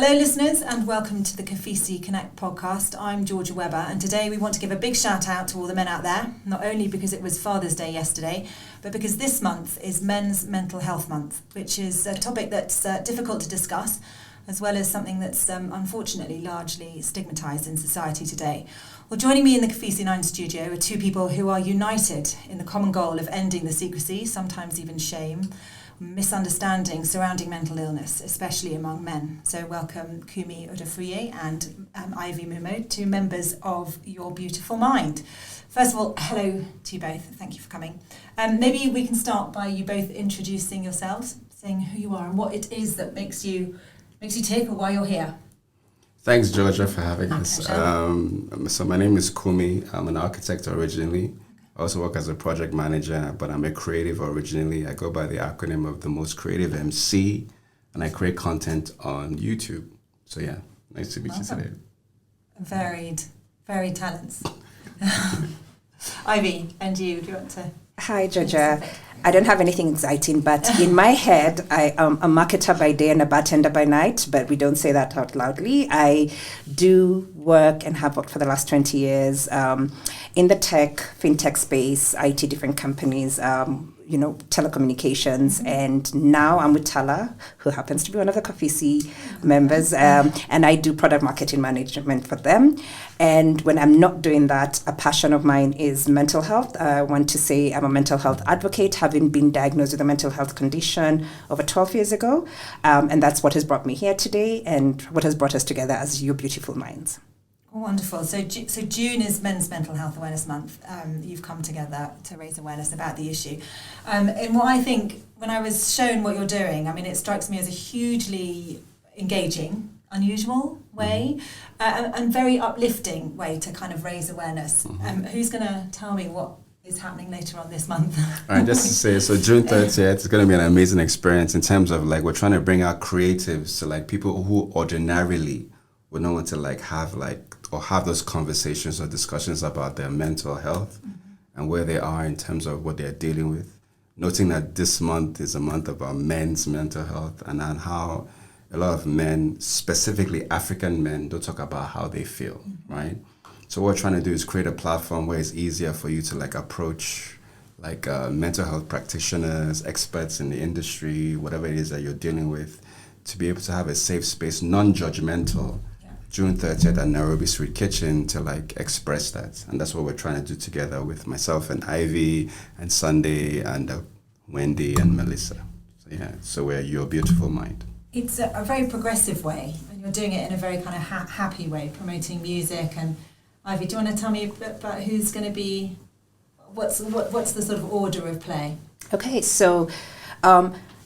Hello listeners and welcome to the KOFISI Connect podcast. I'm Georgia Webber and today we want to give a big shout out to all the men out there, not only because it was Father's Day yesterday, but because this month is Men's Mental Health Month, which is a topic that's difficult to discuss, as well as something that's unfortunately largely stigmatised in society today. Well, joining me in the KOFISI 9 studio are two people who are united in the common goal of ending the secrecy, sometimes even shame, misunderstanding surrounding mental illness, especially among men. So welcome Kumi Odafuye and Ivy Mumo, two members of Your Beautiful Mind. First of all, hello to you both. Thank you for coming. Maybe we can start by you both introducing yourselves, saying who you are and what it is that makes you tick or why you're here. Thanks, Georgia, for having us. So my name is Kumi. I'm an architect originally. I also work as a project manager, but I'm a creative originally. I go by the acronym of the most creative MC, and I create content on YouTube. So yeah, nice to meet you today. Varied talents. Ivy, and you, do you want to? Hi, Georgia. I don't have anything exciting, but in my head, I am a marketer by day and a bartender by night, but we don't say that out loudly. I do work and have worked for the last 20 years in the fintech space, IT, different companies, telecommunications, and now I'm with Tala, who happens to be one of the KOFISI members, and I do product marketing management for them. And when I'm not doing that, a passion of mine is mental health. I want to say I'm a mental health advocate, having been diagnosed with a mental health condition over 12 years ago, and that's what has brought me here today and what has brought us together as Your Beautiful Minds. Wonderful. So June is Men's Mental Health Awareness Month. You've come together to raise awareness about the issue. And what I think, when I was shown what you're doing, I mean, it strikes me as a hugely engaging, unusual way and very uplifting way to kind of raise awareness. Who's going to tell me what is happening later on this month? All right, just to say, so June 30th, it's going to be an amazing experience in terms of we're trying to bring out creatives to people who ordinarily would not want to have those conversations or discussions about their mental health and where they are in terms of what they're dealing with. Noting that this month is a month about men's mental health and how a lot of men, specifically African men, don't talk about how they feel, right? So what we're trying to do is create a platform where it's easier for you to approach mental health practitioners, experts in the industry, whatever it is that you're dealing with, to be able to have a safe space, non-judgmental, June 30th at Nairobi Street Kitchen to express that. And that's what we're trying to do together with myself and Ivy and Sunday and Wendy and Melissa. So we're Your Beautiful Mind. It's a very progressive way, and you're doing it in a very kind of happy way, promoting music. And Ivy, do you want to tell me a bit about who's going to be, what's the sort of order of play? Okay, so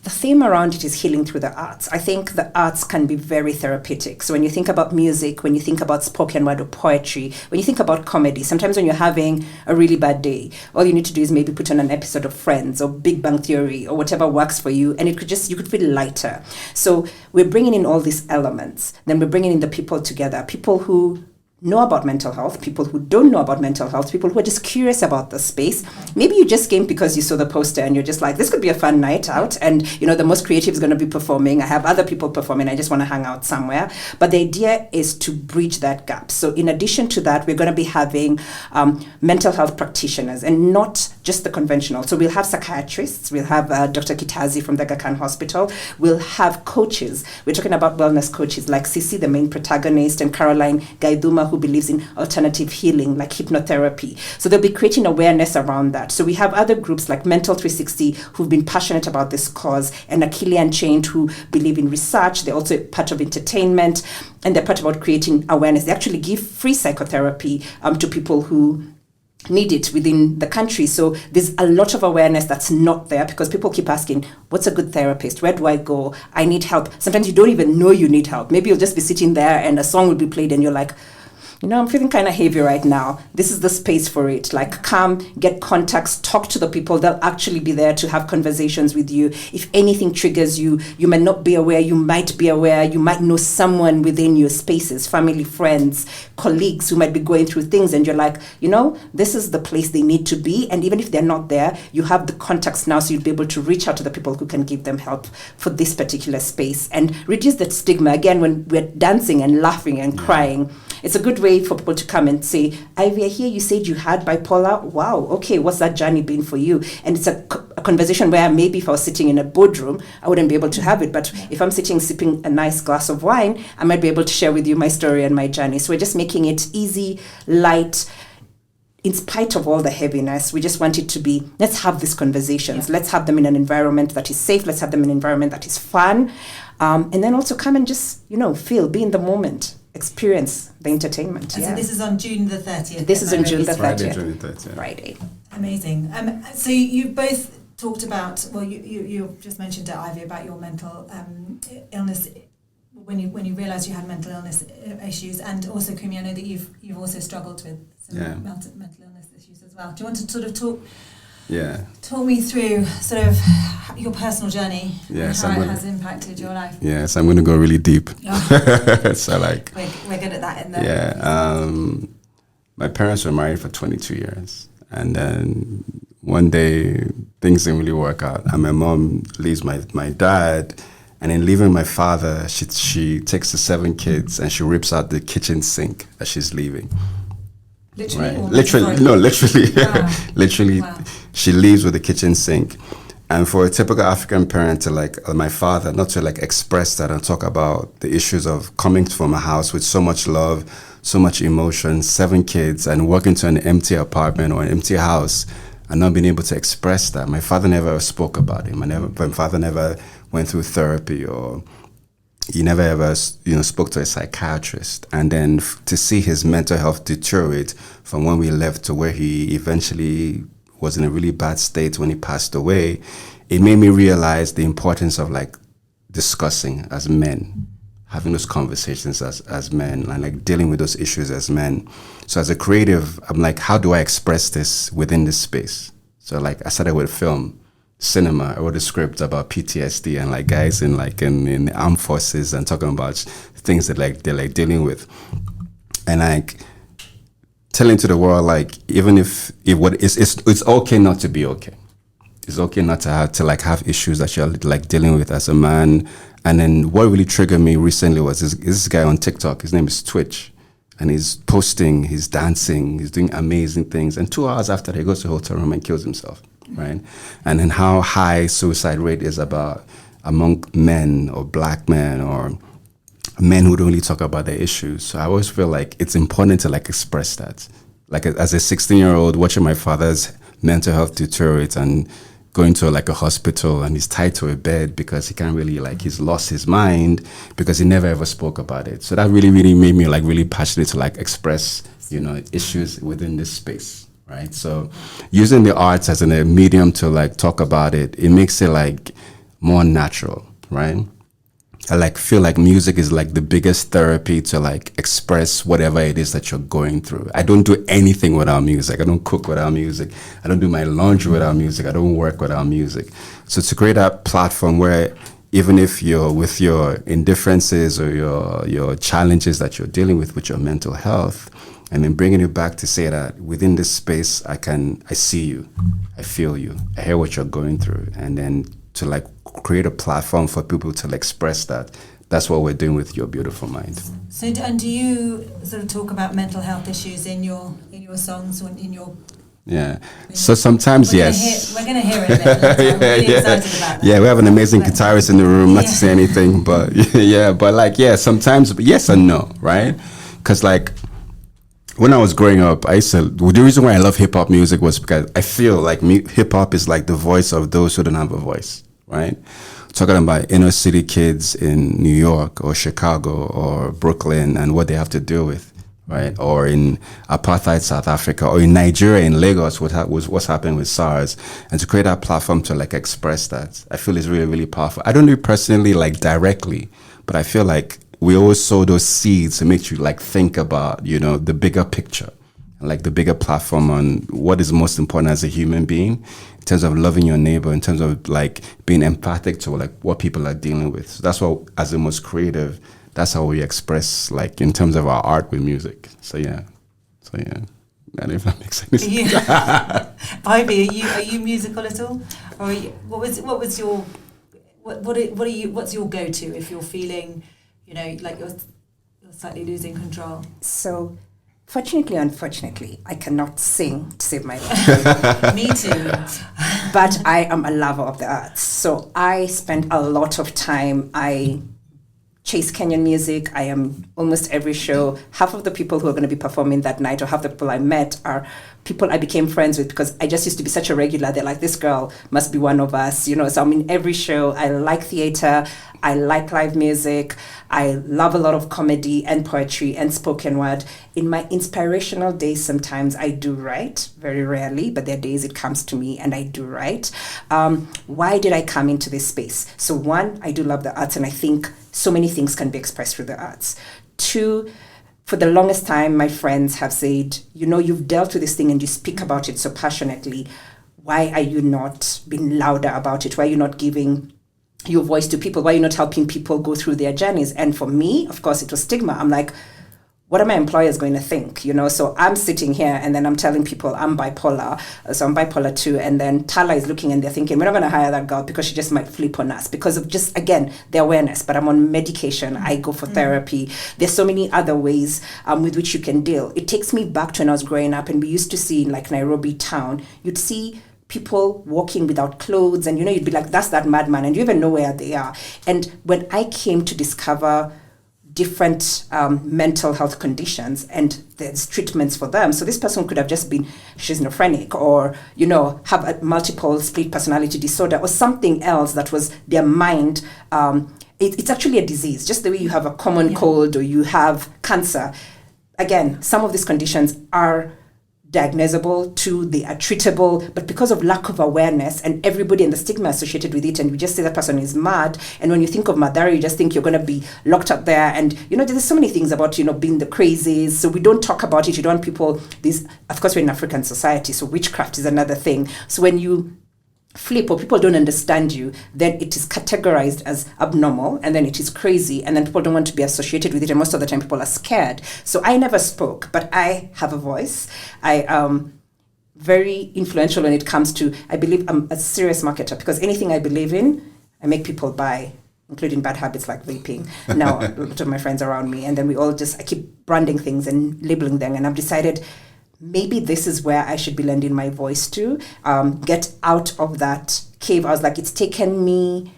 the theme around it is healing through the arts. I think the arts can be very therapeutic. So when you think about music, when you think about spoken word or poetry, when you think about comedy, sometimes when you're having a really bad day, all you need to do is maybe put on an episode of Friends or Big Bang Theory or whatever works for you, and you could feel lighter. So we're bringing in all these elements. Then we're bringing in the people together, people who know about mental health, people who don't know about mental health, people who are just curious about the space. Maybe you just came because you saw the poster and you're just like, this could be a fun night out, and the most creative is going to be performing. I have other people performing. I just want to hang out somewhere. But the idea is to bridge that gap. So in addition to that, we're going to be having mental health practitioners, and not just the conventional. So we'll have psychiatrists. We'll have Dr. Kitazi from the Aga Khan Hospital. We'll have coaches. We're talking about wellness coaches like Sisi, the main protagonist, and Caroline Gaiduma, who believes in alternative healing like hypnotherapy. So they'll be creating awareness around that. So we have other groups like Mental 360 who've been passionate about this cause, and Achille Unchained, who believe in research. They're also part of entertainment, and they're part about creating awareness. They actually give free psychotherapy to people who need it within the country. So there's a lot of awareness that's not there because people keep asking, what's a good therapist? Where do I go? I need help. Sometimes you don't even know you need help. Maybe you'll just be sitting there and a song will be played and you're like, I'm feeling kind of heavy right now. This is the space for it. Like, come, get contacts, talk to the people. They'll actually be there to have conversations with you. If anything triggers you, you might not be aware, you might be aware, you might know someone within your spaces, family, friends, colleagues who might be going through things, and you're like, this is the place they need to be. And even if they're not there, you have the contacts now, so you'll be able to reach out to the people who can give them help for this particular space and reduce that stigma. Again, when we're dancing and laughing and crying, it's a good way for people to come and say, Ivy, I hear you said you had bipolar. Wow, okay, what's that journey been for you? And it's a conversation where maybe if I was sitting in a boardroom, I wouldn't be able to have it. But if I'm sitting sipping a nice glass of wine, I might be able to share with you my story and my journey. So we're just making it easy, light. In spite of all the heaviness, we just want it to be, let's have these conversations. Yeah. Let's have them in an environment that is safe. Let's have them in an environment that is fun. And then also come and just, feel, be in the moment. Experience the entertainment. And so this is on June the 30th. This is on June the 30th. Friday, June 30th. Friday. Amazing. So you both talked about, you just mentioned to Ivy about your mental illness when you realised you had mental illness issues, and also Kumi, I know that you've also struggled with some mental illness issues as well. Do you want to sort of talk me through sort of your personal journey and how it has impacted your life? Yes, I'm going to go really deep. So we're good at that in there. My parents were married for 22 years, and then one day things didn't really work out, and my mom leaves my dad, and in leaving my father, she takes the 7 kids and she rips out the kitchen sink as she's leaving. Literally? Right. Literally. Wow. Literally, wow. She leaves with the kitchen sink. And for a typical African parent to my father, not to express that and talk about the issues of coming from a house with so much love, so much emotion, 7 kids, and walking to an empty apartment or an empty house and not being able to express that. My father never spoke about it. My father never went through therapy, or he never ever spoke to a psychiatrist. And then to see his mental health deteriorate from when we left to where he eventually was in a really bad state when he passed away, it made me realize the importance of discussing as men, having those conversations as men, and dealing with those issues as men. So as a creative, I'm like, how do I express this within this space? So I started with film, cinema. I wrote a script about PTSD and guys in the armed forces and talking about things that they're dealing with, and telling to the world even if what it's okay not to be okay. It's okay not to have issues that you're dealing with as a man. And then what really triggered me recently was this guy on TikTok. His name is Twitch, and he's posting, he's dancing, he's doing amazing things. And 2 hours after that, he goes to a hotel room and kills himself. Right, and then how high suicide rate is among men or black men or men who don't really talk about their issues. So I always feel it's important to express that. As a 16-year-old watching my father's mental health deteriorate and going to a hospital, and he's tied to a bed because he can't really he's lost his mind because he never ever spoke about it. So that really, really made me really passionate to express issues within this space. Right, so using the arts as a medium to talk about it, it makes it more natural, right? I feel music is the biggest therapy to express whatever it is that you're going through. I don't do anything without music. I don't cook without music. I don't do my laundry without music. I don't work without music. So to create a platform where even if you're with your indifferences or your challenges that you're dealing with your mental health, and then bringing you back to say that within this space, I see you, I feel you, I hear what you're going through, and then to create a platform for people to express that. That's what we're doing with Your Beautiful Mind. So, and do you sort of talk about mental health issues in your songs or in your? Yeah. So sometimes yes. We're gonna hear it. I'm really excited about that. Yeah, we have an amazing guitarist in the room. Not to say anything, but sometimes yes and no, right? Because when I was growing up, the reason why I love hip hop music was because I feel hip hop is the voice of those who don't have a voice, right? Talking about inner city kids in New York or Chicago or Brooklyn and what they have to deal with, right? Or in apartheid South Africa, or in Nigeria, in Lagos, what's happening with SARS, and to create that platform to express that, I feel is really, really powerful. I don't do it personally directly, but I feel we always sow those seeds to make you like think about, you know, the bigger picture, like the bigger platform on what is most important as a human being in terms of loving your neighbor, in terms of like being empathic to like what people are dealing with. So that's what, as the most creative, that's how we express like in terms of our art with music. So yeah. I don't know if that makes any sense. Yeah. Ivy, are you musical at all? Or are you, what's your go-to if you're feeling, you know, like you're slightly losing control? So, fortunately, unfortunately, I cannot sing to save my life. Me too. But I am a lover of the arts. So I spend a lot of time, I chase Kenyan music. I am almost every show. Half of the people who are going to be performing that night, or half the people I met, are people I became friends with because I just used to be such a regular. They're like, this girl must be one of us, you know. So I'm in every show. I like theater. I like live music. I love a lot of comedy and poetry and spoken word. In my inspirational days, sometimes I do write, very rarely, but there are days it comes to me and I do write. Why did I come into this space? So one, I do love the arts, and I think so many things can be expressed through the arts. Two, for the longest time, my friends have said, you know, you've dealt with this thing and you speak about it so passionately. Why are you not being louder about it? Why are you not giving your voice to people? Why are you not helping people go through their journeys? And for me, of course, it was stigma. I'm like, what are my employers going to think? You know, so I'm sitting here and then I'm telling people I'm bipolar. So I'm bipolar too. And then Tala is looking and they're thinking, we're not going to hire that girl because she just might flip on us because of just, again, the awareness. But I'm on medication. I go for therapy. There's so many other ways with which you can deal. It takes me back to when I was growing up, and we used to see in like Nairobi town, you'd see people walking without clothes, and you know, you'd be like, that's that madman, and you even know where they are. And when I came to discover different mental health conditions and there's treatments for them, so this person could have just been schizophrenic, or you know, have a multiple split personality disorder, or something else that was their mind. It's actually a disease, just the way you have a common cold or you have cancer. Again, some of these conditions are diagnosable too, they are treatable, but because of lack of awareness and everybody and the stigma associated with it, and we just say that person is mad, and when you think of Madara, you just think you're going to be locked up there, and you know, there's so many things about, you know, being the crazies, so we don't talk about it. You don't want people, these, of course we're in African society, so witchcraft is another thing. So when you flip or people don't understand you, then it is categorized as abnormal, and then it is crazy, and then people don't want to be associated with it, and most of the time people are scared. So I never spoke, but I have a voice. I am very influential when it comes to, I believe I'm a serious marketer, because anything I believe in, I make people buy, including bad habits like vaping. Now a lot of my friends around me, and then we all just, I keep branding things and labeling them, and I've decided maybe this is where I should be lending my voice to, get out of that cave. I was like, it's taken me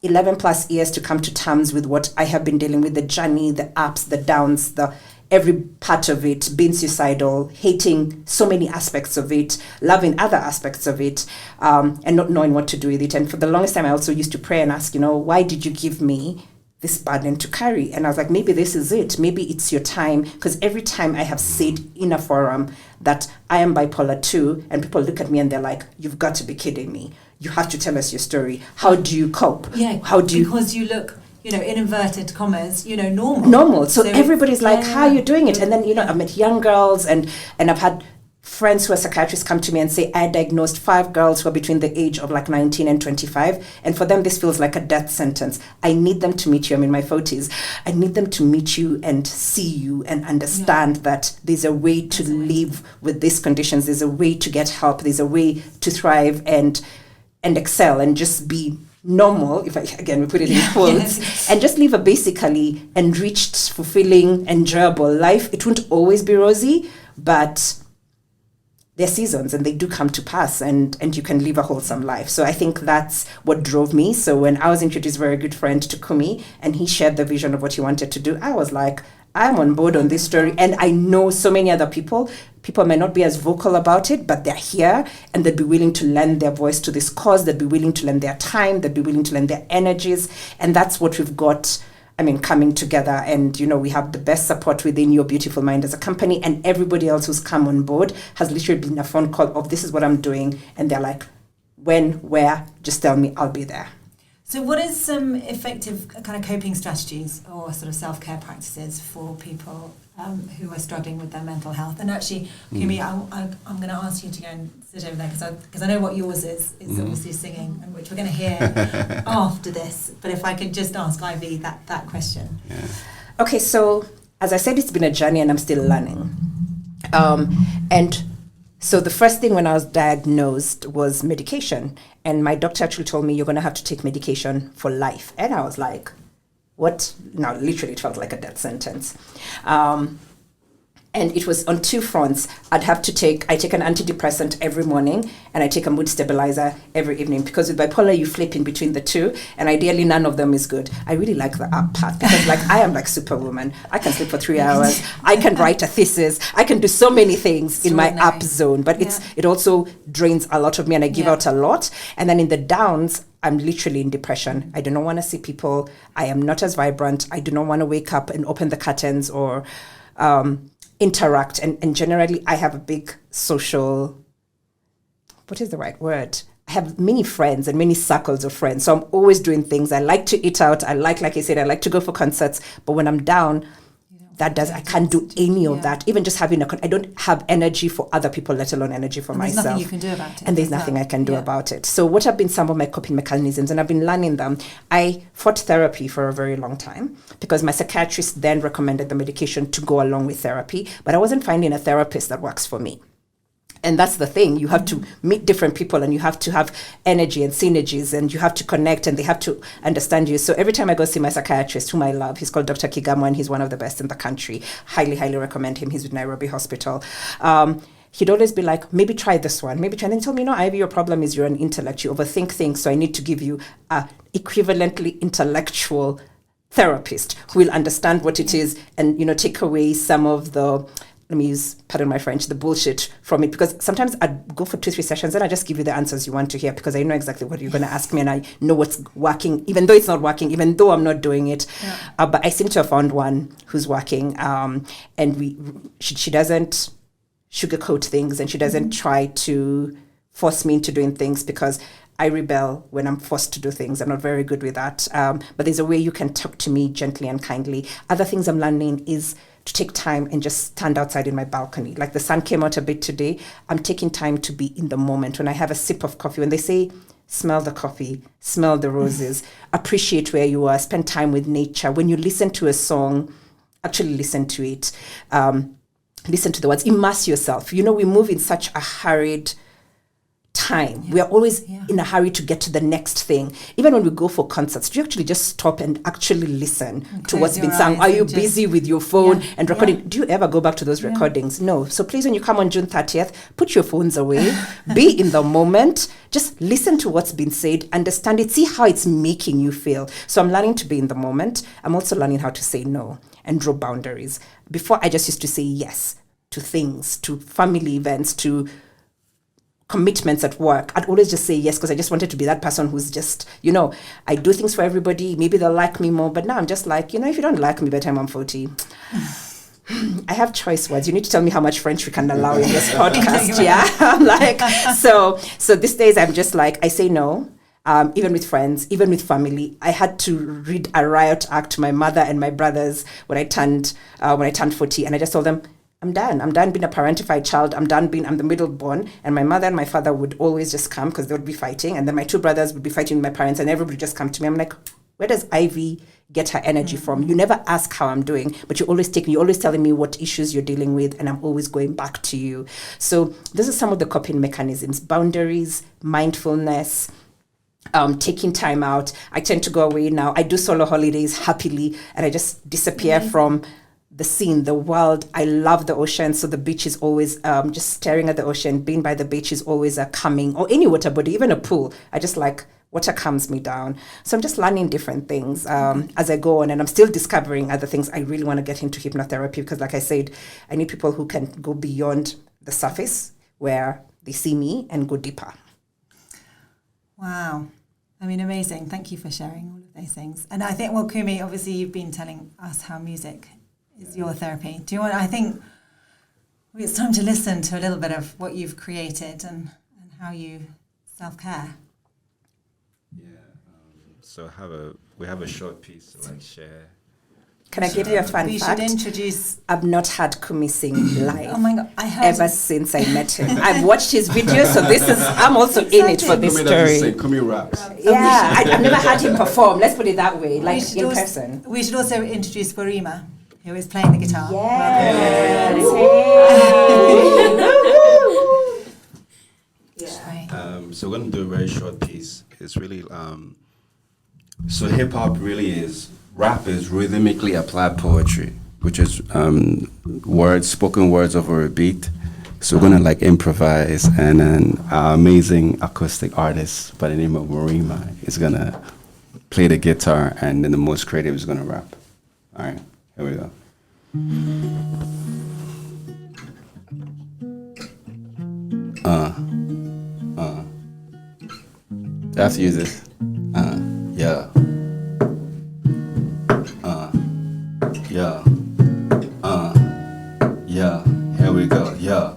11 plus years to come to terms with what I have been dealing with, the journey, the ups, the downs, the every part of it, being suicidal, hating so many aspects of it, loving other aspects of it, and not knowing what to do with it. And for the longest time, I also used to pray and ask, you know, why did you give me this burden to carry? And I was like, maybe this is it. Maybe it's your time. Because every time I have said in a forum that I am bipolar too, and people look at me and they're like, you've got to be kidding me. You have to tell us your story. How do you cope? Yeah, how do you? Because you look, you know, in inverted commas, you know, normal. Normal. So everybody's like, how are you doing it? And then, you know, I've met young girls, and I've had friends who are psychiatrists come to me and say, I diagnosed 5 girls who are between the age of like 19 and 25. And for them, this feels like a death sentence. I need them to meet you. I'm in my 40s. I need them to meet you and see you and understand that there's a way to live with these conditions. There's a way to get help. There's a way to thrive and excel and just be normal, if I, again, we put it in quotes, and just live a basically enriched, fulfilling, enjoyable life. It won't always be rosy, but they're seasons and they do come to pass, and you can live a wholesome life. So I think that's what drove me. So when I was introduced to a very good friend to Kumi, and he shared the vision of what he wanted to do, I was like, I'm on board on this story. And I know so many other people may not be as vocal about it, but they're here and they'd be willing to lend their voice to this cause. They'd be willing to lend their time. They'd be willing to lend their energies. And that's what we've got, I mean, coming together. And, you know, we have the best support within Your Beautiful Mind as a company, and everybody else who's come on board has literally been a phone call of, this is what I'm doing. And they're like, when, where, just tell me, I'll be there. So what is some effective kind of coping strategies or sort of self-care practices for people who are struggling with their mental health? And actually, Kumi, I'm going to ask you to go and sit over there because I know what yours is. It's obviously singing, and which we're going to hear after this. But if I could just ask Ivy that question. Yeah. Okay, so as I said, it's been a journey and I'm still learning. And so the first thing when I was diagnosed was medication. And my doctor actually told me, you're going to have to take medication for life. And I was like, what? No, literally it felt like a death sentence. And it was on two fronts. I take an antidepressant every morning and I take a mood stabilizer every evening, because with bipolar you flip in between the two and ideally none of them is good. I really like the up part because I am like Superwoman. I can sleep for 3 hours. I can write a thesis. I can do so many things in my up zone, but it also drains a lot of me and I give out a lot. And then in the downs, I'm literally in depression. I do not want to see people. I am not as vibrant. I do not want to wake up and open the curtains or interact. And generally, I have a big social, what is the right word? I have many friends and many circles of friends. So I'm always doing things. I like to eat out. Like I said, I like to go for concerts. But when I'm down, I can't do any of that. Even just having I don't have energy for other people, let alone energy for myself. There's nothing you can do about it. And there's nothing I can do about it. So what have been some of my coping mechanisms? And I've been learning them. I fought therapy for a very long time because my psychiatrist then recommended the medication to go along with therapy. But I wasn't finding a therapist that works for me. And that's the thing. You have to meet different people and you have to have energy and synergies and you have to connect and they have to understand you. So every time I go see my psychiatrist, whom I love, he's called Dr. Kigamo and he's one of the best in the country. Highly, highly recommend him. He's with Nairobi Hospital. He'd always be like, maybe try this one. Maybe try. And then he told me, Ivy, your problem is you're an intellect. You overthink things. So I need to give you a equivalently intellectual therapist who will understand what it is and, take away some of the, let me use, pardon my French, the bullshit from it. Because sometimes I'd go for 2-3 sessions and I just give you the answers you want to hear because I know exactly what you're going to ask me and I know what's working, even though it's not working, even though I'm not doing it. Yeah. But I seem to have found one who's working and she doesn't sugarcoat things and she doesn't try to force me into doing things because I rebel when I'm forced to do things. I'm not very good with that. But there's a way you can talk to me gently and kindly. Other things I'm learning is to take time and just stand outside in my balcony. Like the sun came out a bit today. I'm taking time to be in the moment. When I have a sip of coffee, when they say, smell the coffee, smell the roses, appreciate where you are, spend time with nature. When you listen to a song, actually listen to it. Listen to the words, immerse yourself. We move in such a hurried time. We are always in a hurry to get to the next thing. Even when we go for concerts, do you actually just stop and actually listen to what's been sung? Are you busy with your phone and recording? Do you ever go back to those recordings? No. So please, when you come on June 30th, put your phones away, be in the moment, just listen to what's been said, understand it, see how it's making you feel. So I'm learning to be in the moment. I'm also learning how to say no and draw boundaries. Before, I just used to say yes to things, to family events, to commitments at work. I'd always just say yes because I just wanted to be that person who's just, I do things for everybody. Maybe they'll like me more. But now I'm just like, if you don't like me by the time I'm 40, I have choice words. You need to tell me how much French we can allow in this podcast. Yeah. I'm like, so these days I'm just like, I say no. Even with friends, even with family. I had to read a riot act to my mother and my brothers when I turned 40. And I just told them, I'm done being a parentified child. I'm the middle born. And my mother and my father would always just come because they would be fighting. And then my 2 brothers would be fighting with my parents and everybody would just come to me. I'm like, where does Ivy get her energy from? You never ask how I'm doing, but you're always telling me what issues you're dealing with. And I'm always going back to you. So this is some of the coping mechanisms: boundaries, mindfulness, taking time out. I tend to go away now. I do solo holidays happily and I just disappear from the scene, the world. I love the ocean, so the beach is always just staring at the ocean. Being by the beach is always a calming, or any water body, even a pool. I just like water, calms me down. So I'm just learning different things as I go on, and I'm still discovering other things. I really want to get into hypnotherapy because, like I said, I need people who can go beyond the surface where they see me and go deeper. Wow. Amazing. Thank you for sharing all of those things. And I think, Kumi, obviously you've been telling us how music is your therapy. I think it's time to listen to a little bit of what you've created and how you self-care. Yeah. So we have a short piece to like share. Can I give you a fun We fact? should introduce. I've not had Kumi sing live. Oh my God, I heard. Ever since I met him. I've watched his videos, so I'm also in it for this Kumi doesn't sing, story. Kumi raps. Yeah, I've never had him perform, let's put it that way, we like should in also, person. We should also introduce Warima, who is playing the guitar. Yes. So we're gonna do a very short piece. It's really so hip hop really is rap is rhythmically applied poetry, which is spoken words over a beat. So we're gonna like improvise, and then our amazing acoustic artist by the name of Warima is gonna play the guitar, and then the most creative is gonna rap. All right, here we go. I have to use this. Yeah. Yeah. Yeah. Here we go. Yeah.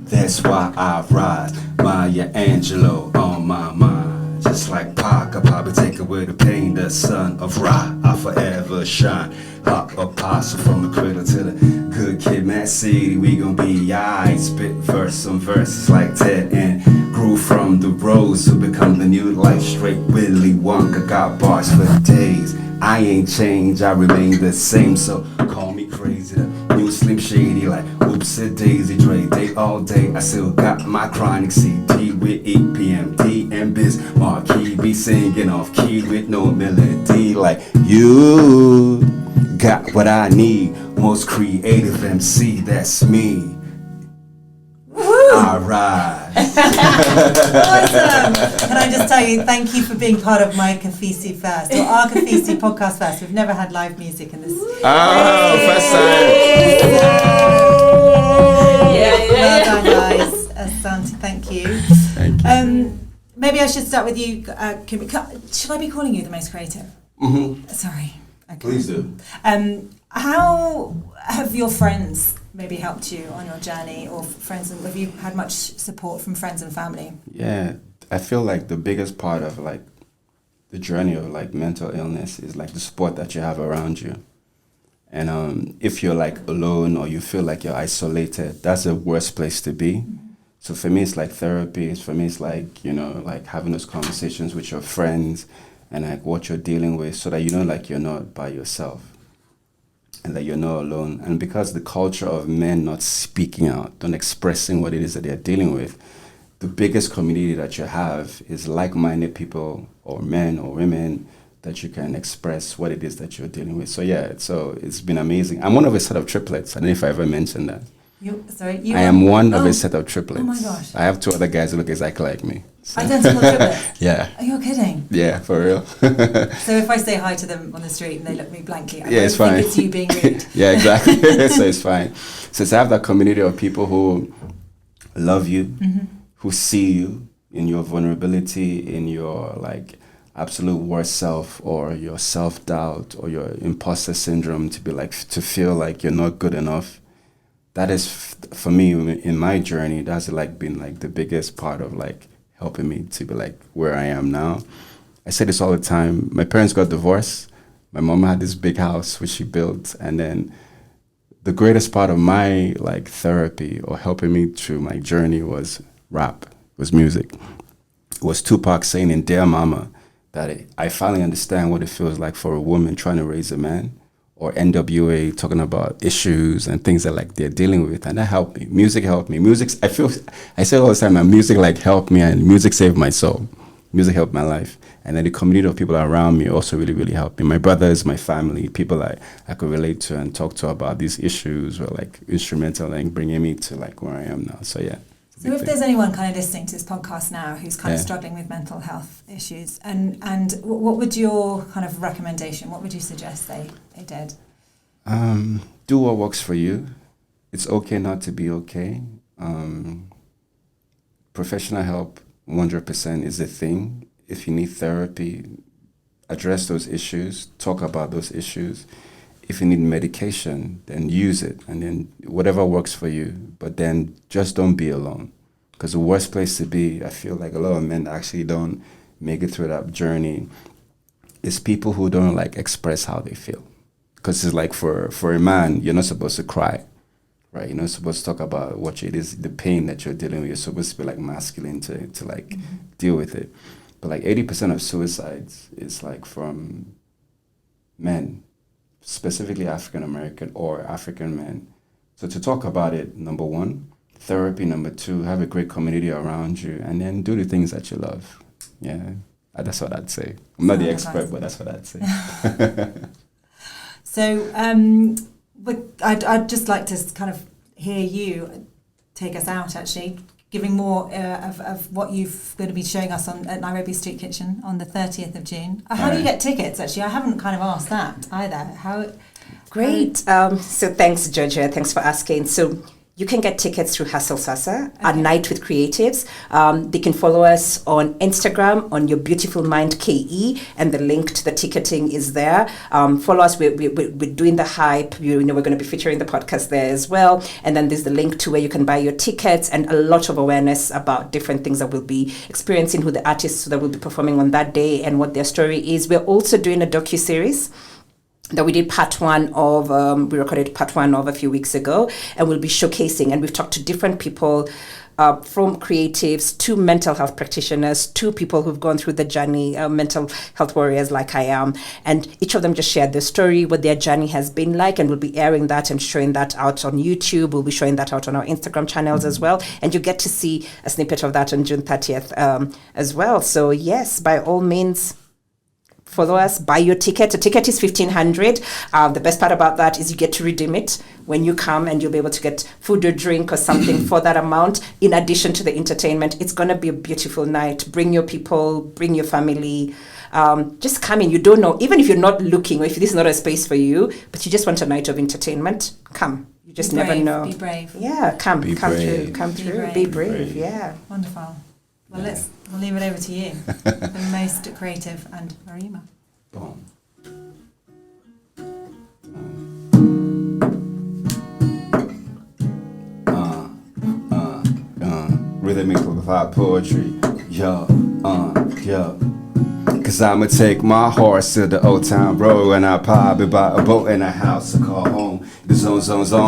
That's why I ride Maya Angelou on my mind. Just like Pac, I probably take away the pain. The son of Ra, I forever shine. Hot apostle from the cradle to the good kid, Mad City. We gon' be alright. Spit verse on verses like Ted and grew from the rose to become the new life. Straight Willy Wonka, got bars for days. I ain't changed, I remain the same. So call me crazy, the new Slim Shady, like Oopsie Daisy Dre. Day all day, I still got my chronic CD with EPMD and Biz Marquee. Be singing off key with no melody. Like you got what I need, most creative MC, that's me. Alright. Awesome! Can I just tell you, thank you for being part of my KOFISI first, or our KOFISI podcast first. We've never had live music in this. Oh, first time. Well done, guys. Asante, thank you. Thank you. Maybe I should start with you. Should I be calling you the most creative? Mm-hmm. Sorry. Okay. Please do. How have your friends maybe helped you on your journey, or friends? And have you had much support from friends and family? Yeah, I feel like the biggest part of like the journey of like mental illness is like the support that you have around you. And if you're like alone or you feel like you're isolated, that's the worst place to be. So for me, it's like therapy. For me, it's like, you know, like having those conversations with your friends and like what you're dealing with, so that you know like you're not by yourself and that you're not alone. And because the culture of men not speaking out, not expressing what it is that they're dealing with, the biggest community that you have is like-minded people or men or women that you can express what it is that you're dealing with. So yeah, so it's been amazing. I'm one of a set of triplets. I don't know if I ever mentioned that. I am one of a set of triplets. Oh my gosh. I have two other guys who look exactly like me. So. Identical triplets? Yeah. Are you kidding? Yeah, for real. So if I say hi to them on the street and they look at me blankly, I it's don't fine. think it's you being rude. Yeah, exactly. So it's fine. So to have that community of people who love you, who see you in your vulnerability, in your like absolute worst self, or your self-doubt, or your imposter syndrome, to be like, to feel like you're not good enough. That is, for me, in my journey, that's like been like the biggest part of like helping me to be like where I am now. I say this all the time. My parents got divorced. My mom had this big house which she built, and then the greatest part of my like therapy or helping me through my journey was rap, was music. It was Tupac saying in Dear Mama that I finally understand what it feels like for a woman trying to raise a man, or NWA talking about issues and things that like they're dealing with, and that helped me. Music helped me. I say all the time, that music like helped me, and music saved my soul. Music helped my life. And then the community of people around me also really, really helped me. My brothers, my family, people I could relate to and talk to about these issues were like instrumental in bringing me to like where I am now. So yeah. So if there's anyone kind of listening to this podcast now who's kind of struggling with mental health issues, and what would your kind of recommendation, what would you suggest they did? Do what works for you. It's okay not to be okay. Professional help, 100% is a thing. If you need therapy, address those issues, talk about those issues. If you need medication, then use it, and then whatever works for you. But then just don't be alone, because the worst place to be, I feel like a lot of men actually don't make it through that journey is people who don't like express how they feel. Because it's like for a man, you're not supposed to cry, right? You're not supposed to talk about what it is, the pain that you're dealing with. You're supposed to be like masculine to like deal with it. But like 80% of suicides is like from men, specifically African American or African men. So to talk about it, number one, therapy. Number two, have a great community around you, and then do the things that you love. Yeah, that's what I'd say. I'm not the expert, but that's what I'd say. So I'd just like to kind of hear you take us out, actually, giving more of what you've going to be showing us at Nairobi Street Kitchen on the 30th of June. How do you get tickets, actually? I haven't kind of asked that either. Great. So thanks, Georgia. Thanks for asking. So you can get tickets through Hustle Sasa, A Nite with Creatives. They can follow us on Instagram on Your Beautiful Mind KE, and the link to the ticketing is there. Follow us. We're doing the hype. We're going to be featuring the podcast there as well. And then there's the link to where you can buy your tickets, and a lot of awareness about different things that we'll be experiencing, who the artists that will be performing on that day and what their story is. We're also doing a docuseries that we did part one of, we recorded part one of a few weeks ago, and we'll be showcasing, and we've talked to different people, from creatives to mental health practitioners to people who've gone through the journey, mental health warriors like I am, and each of them just shared their story, what their journey has been like, and we'll be airing that and showing that out on YouTube. We'll be showing that out on our Instagram channels as well, and you get to see a snippet of that on June 30th as well. So yes, by all means, follow us, buy your ticket. The ticket is $1,500. The best part about that is you get to redeem it when you come, and you'll be able to get food or drink or something for that amount, in addition to the entertainment. It's going to be a beautiful night. Bring your people, bring your family. Just come in. You don't know, even if you're not looking, or if this is not a space for you, but you just want a night of entertainment, come. You just never know. Be brave. Yeah, come Be through. brave. Come Be through. brave. Be brave. Yeah. Wonderful. Well, we'll leave it over to you, the most creative, and Marima. Boom. Rhythmical without poetry. Yo. Cause I'ma take my horse to the old town road, and I'll probably buy a boat and a house to call home. The zone,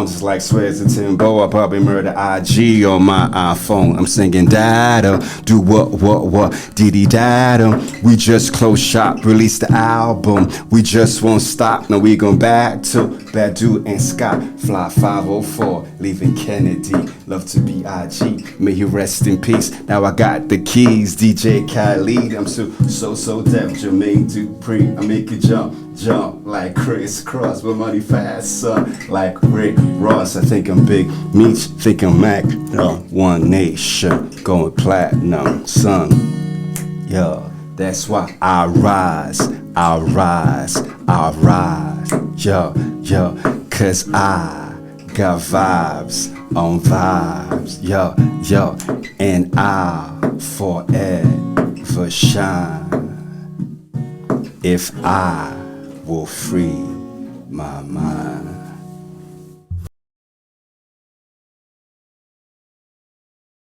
just like Swizz and Timbo. I'll probably murder IG on my iPhone. I'm singing dada, do what, diddy dada. We just closed shop, released the album. We just won't stop, now we gon' back to Badu and Scott. Fly 504, leaving Kennedy. Love to be IG, may he rest in peace. Now I got the keys, DJ Khaled. I'm so deaf, Jermaine Dupri. I make you jump like Chris Cross, but money fast, son, like Rick Ross. I think I'm Big Meech, think I'm Mac, One Nation, going platinum, son. Yo, that's why I rise, yo, cause I got vibes on vibes, yo, and I'll forever shine if I will free my mind.